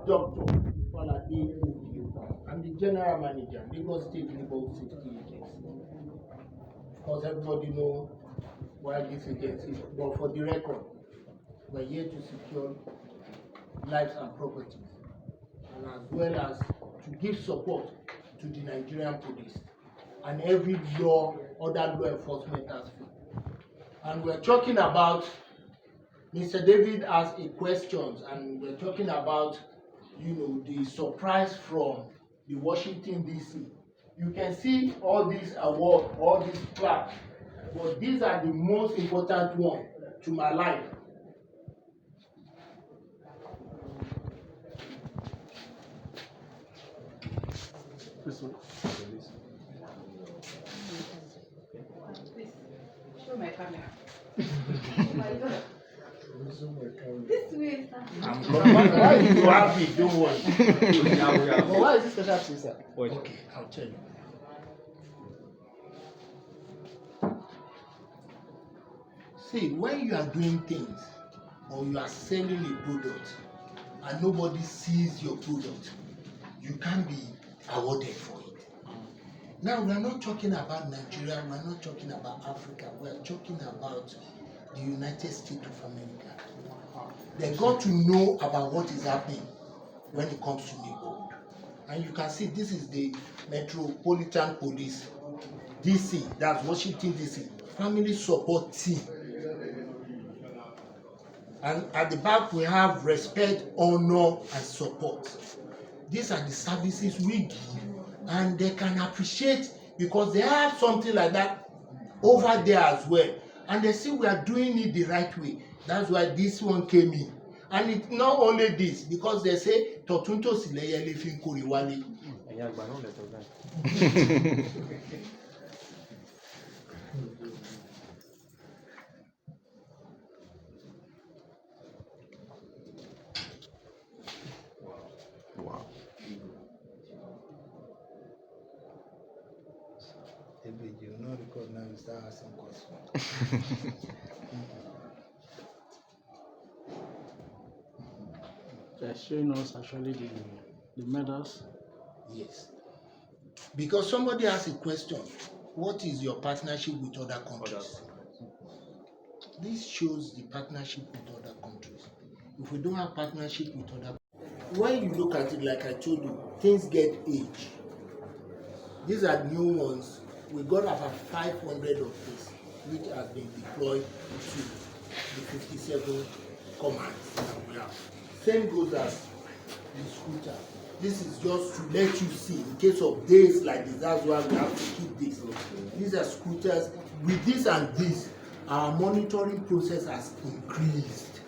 Dr. Ifalade Oyekan. I'm the General Manager, Lagos State Labour Safety Agency. Of course, everybody knows why this agency, but for the record, we're here to secure lives and properties, and as well as to give support to the Nigerian police and every other law enforcement aspect. And we're talking about, Mr. David asked a question, and we're talking about, the surprise from the Washington DC. You can see all these awards, all these plaques, but these are the most important one to my life. This one. Please, show my camera. Oh my God. This way, sir. Why you happy? Don't worry. But why is this special to you, sir? Okay, I'll tell you. See, when you are doing things or you are selling a product and nobody sees your product, you can't be awarded for it. Now, we are not talking about Nigeria, we are not talking about Africa, we are talking about the United States of America. They got to know about what is happening when it comes to neighborhood. And you can see this is the Metropolitan Police, DC, that's Washington DC, Family Support Team. And at the back we have respect, honor, and support. These are the services we give, and they can appreciate because they have something like that over there as well. And they see we are doing it the right way. That's why this one came in. And it's not only this, because they say Totunto Sileyele fin Koriwale. Wow. You will not record now, you start asking questions. They're showing us actually the medals. Yes. Because somebody asked a question, what is your partnership with other countries? This shows the partnership with other countries. If we don't have partnership with other, when you look at it, like I told you, things get age. These are new ones. We got about 500 of this, which has been deployed to the 57 commands that we have. Same goes as the scooter. This is just to let you see, in case of days like this, that's why we have to keep this. These are scooters. With this and this, our monitoring process has increased.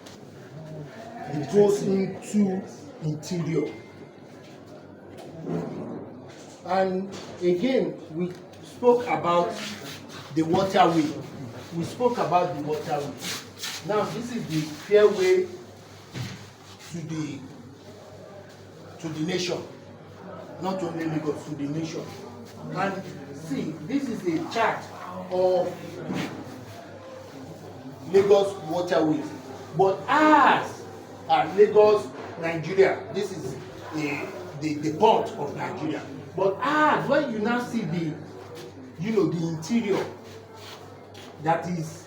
It goes into interior. And again, we spoke about the waterway. We spoke about the waterway. Now, this is the fairway to the nation, not only Lagos, to the nation. And see, this is a chart of Lagos waterways. But as Lagos, Nigeria, this is the port of Nigeria. But as when you now see the interior that is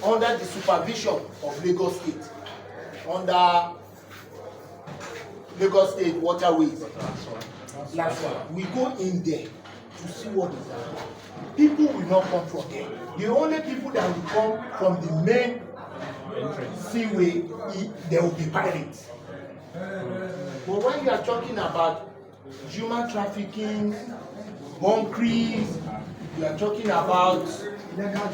under the supervision of Lagos State, under Lagos State Waterways, last one, we go in there to see what is happening. People will not come from there. The only people that will come from the main seaway, there will be pirates. But when you are talking about human trafficking, bunkers, you are talking about legal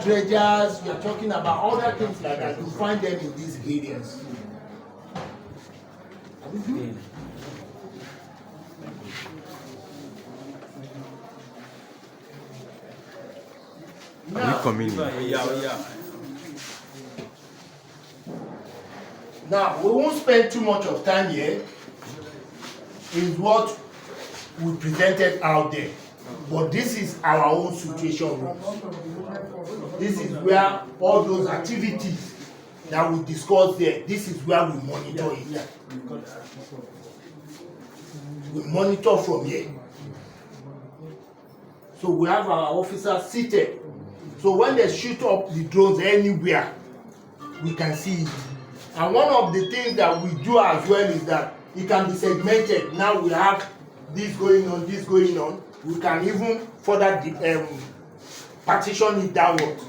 dredgers, you are talking about other things like that, you find them in these areas. Now, we won't spend too much of time here. Is what we presented out there. But this is our own situation room. This is where all those activities that we discussed there. This is where we monitor it. Yeah. We monitor from here. So we have our officers seated. So when they shoot up the drones anywhere, we can see it. And one of the things that we do as well is that it can be segmented. Now we have this going on, this going on. We can even further partition it downwards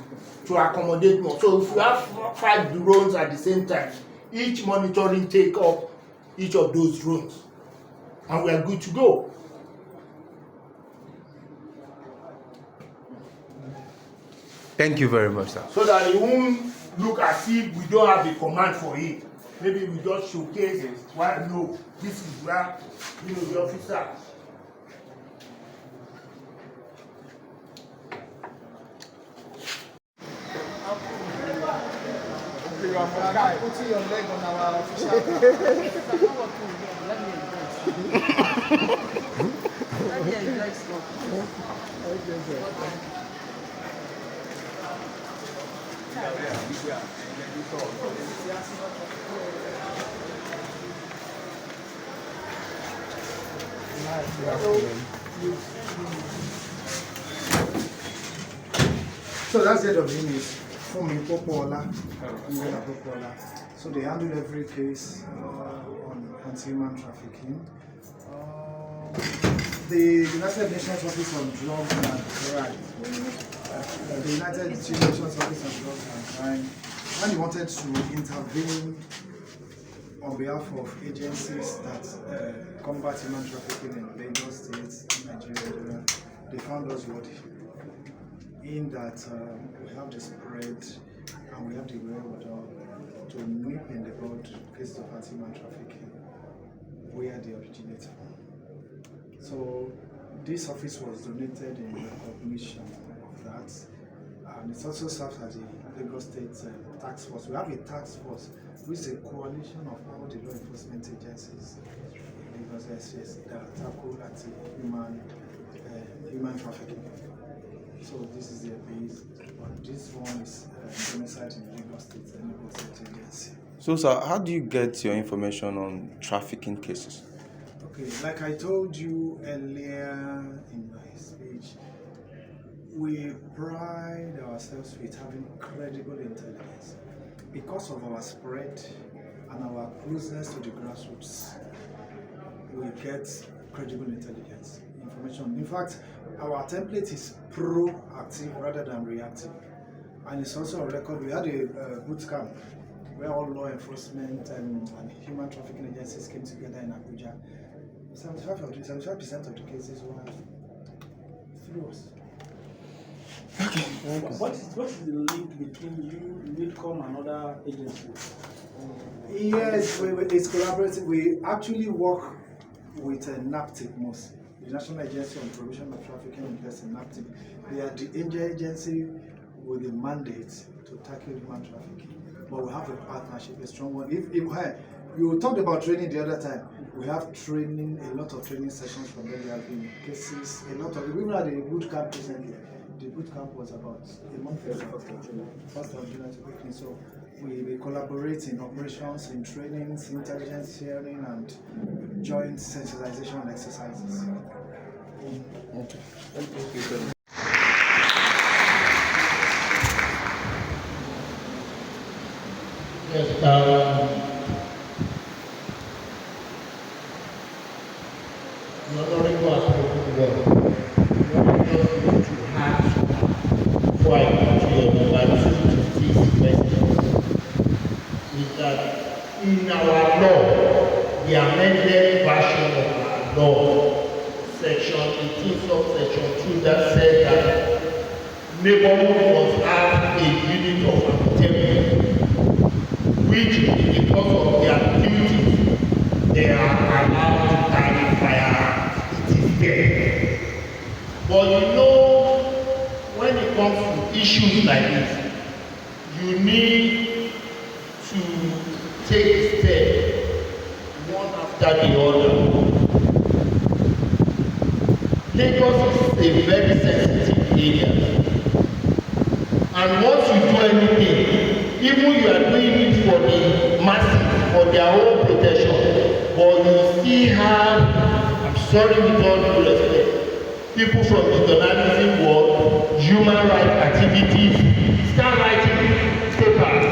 to accommodate more. So if you have 5 drones at the same time, each monitoring take up each of those drones, and we are good to go. Thank you very much, sir. So that it won't look as if we don't have a command for it. Maybe we just showcase it. Why no? This is where the officer. You are guy putting your leg on our official. So that's the end of the unit. For me, Popola. So they handle every case on anti-human trafficking. The United Nations Office on Drugs and Crime. The United Nations Office on Drugs and Crime, when they wanted to intervene on behalf of agencies that combat human trafficking in Lagos State, Nigeria, they found us worthy. In that we have the spread and we have the wherewithal to nip in the bud cases of anti-human trafficking where they originate from. So this office was donated in recognition of that, and it also serves as the Lagos State task force. We have a task force which is a coalition of all the law enforcement agencies in Lagos State that tackle human trafficking. So this is their base, but this one is domiciled in Lagos State Agency. So, sir, how do you get your information on trafficking cases? Okay, like I told you earlier in my speech, we pride ourselves with having credible intelligence. Because of our spread and our closeness to the grassroots, we get credible intelligence information. In fact, our template is proactive rather than reactive, and it's also a record. We had a boot camp where all law enforcement and human trafficking agencies came together in Abuja. 75% of the cases were through us. Okay. What is the link between you, Midcom, and other agencies? Yes, it's collaborative. We actually work with NAPTIP most. The National Agency on Prohibition of Trafficking in Persons, NAPTIP. They are the agency with the mandate to tackle human trafficking. But we have a partnership, a strong one. If you talked about training the other time, we have training, a lot of training sessions from them. There have been cases, a lot of, we even had a boot camp recently. The boot camp was about a month ago, 1st of July to quickly. So we collaborate in operations, in trainings, intelligence sharing, and joint sensitization exercises. Okay. Thank you. Yes, the Honorable has spoken well. What I just need to have before I come to your number 2 to this message is that in our law, the amended version of our law, section 18 subsection 2, that says that neighborhood must have a unit of containment, which because of their duty, they are allowed to carry firearms. It is there. But you know, when it comes to issues like this, you need to take a step one after the other. Lagos is a very sensitive area. And once you do anything, even you are doing it for the masses, for their own protection, but you still have, I'm sorry with all due respect, people from the journalism world, human rights activities, start writing papers,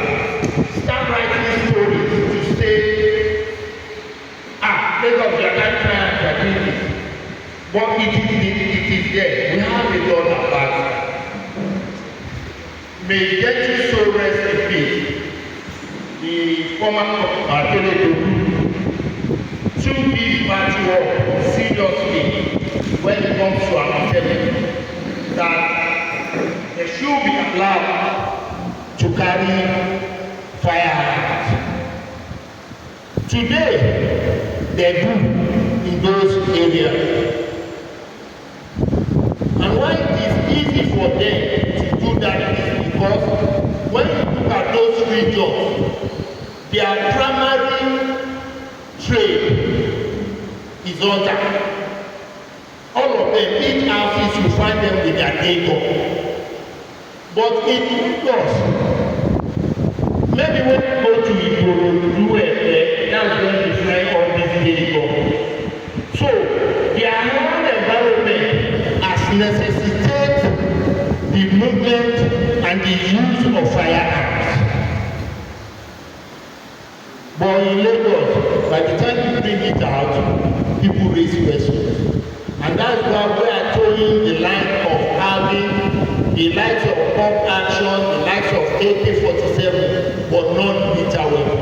start writing stories to say, Lagos, they are not trying to do this. But it is there. We have a lot of that. May get you so rest in peace. The former Ifalade took this battle seriously when it comes to our intelligence, that they should be allowed to carry firearms. Today, they do in those areas. And why it is easy for them to do that is because when you look at those regions, their primary trade is hunter. All of them, each houses you find them with their neighbor. But in Lagos, maybe when you go to Ifalade, that's when you find all these neighbors. So their whole environment has necessitated the movement and the use of firearms. But in Lagos, by the time you bring it out, people raise questions. And that's why we are towing the line of having the likes of pump action, the likes of AK-47, but non-lethal weapon.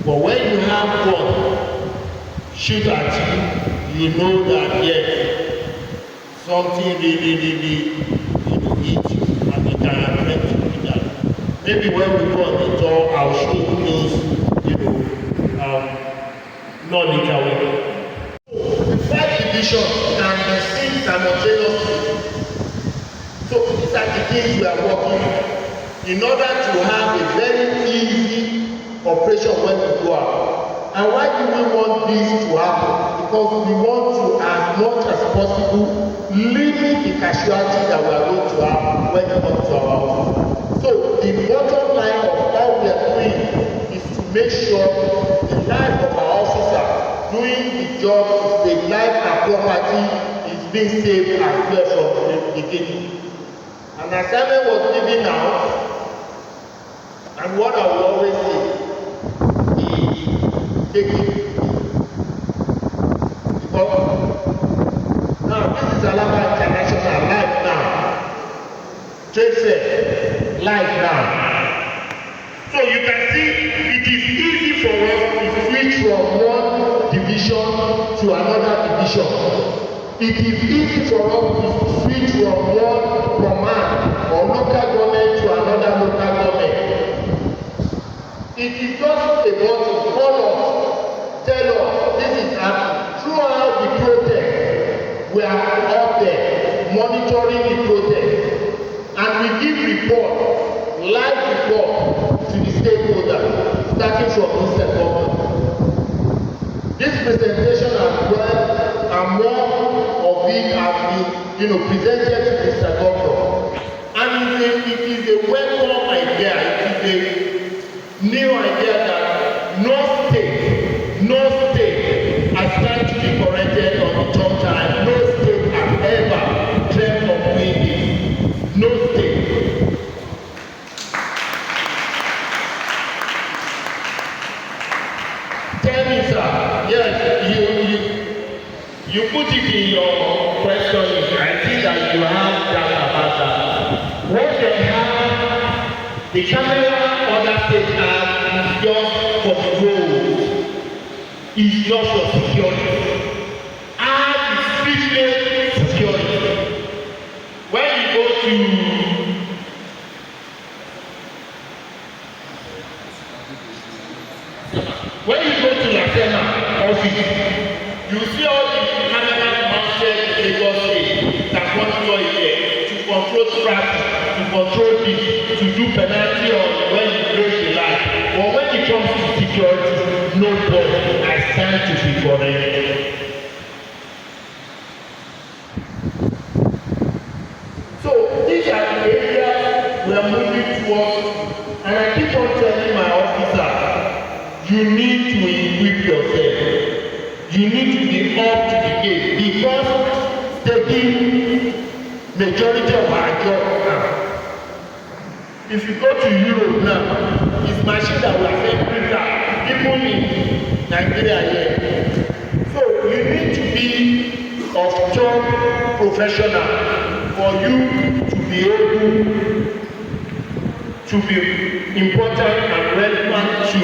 But when you have one shoot at you, you know that yes, something really hit you, and it can affect you with that. Maybe when we go on the tour, I'll show you those, non-lethal weapon. The 5 divisions can be seen simultaneously. So these are the things we are working on in order to have a very easy operation when we go out. And why do we want this to happen? Because we want to, as much as possible, limit the casualty that we are going to have when it comes to our office. So the bottom line of all we are doing is to make sure the life of our officer doing the job to save life and property is being saved as well from the beginning. An assignment was given out, and what I will always say is take it. Because now this is Alaba International live now. Trade fair live now. So you can see it is easy for us to switch from one division to another division. It is easy for us to switch from one command or local government to another local government. It is just about to call us, tell us this is happening. Throughout the protest, we are out there monitoring the protest, and we give report, live report to the stakeholders, starting from Mr. Government. This presentation as well, and more of it has been, presented to Mr. Governor. And it is a welcome idea. It is a new idea that no state has tried to be corrected on its own time. No state has ever dreamt of doing this. No state. Tell me, sir. Yes, you put it in your question. I think that you have data about that. What they have, the camera other states have is just for the road. It's just for security. And it's strictly security. When you go to Lasema office, you see all the cameras mounted in Lagos State that monitor it there to control traffic, to control this, to do penalty on when you break the line. But when it comes to security, nobody has time to be correct. So these are the areas we are moving towards, and I keep on telling my officer taking majority of our job now. If you go to Europe now, it's machine that will affect printer, even in Nigeria here. So you need to be of top professional for you to be able to be important and relevant to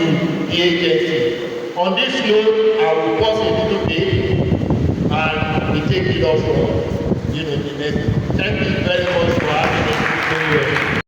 the agency. On this note, I will pause a little bit and we take it off from the next. Thank you very much for having me.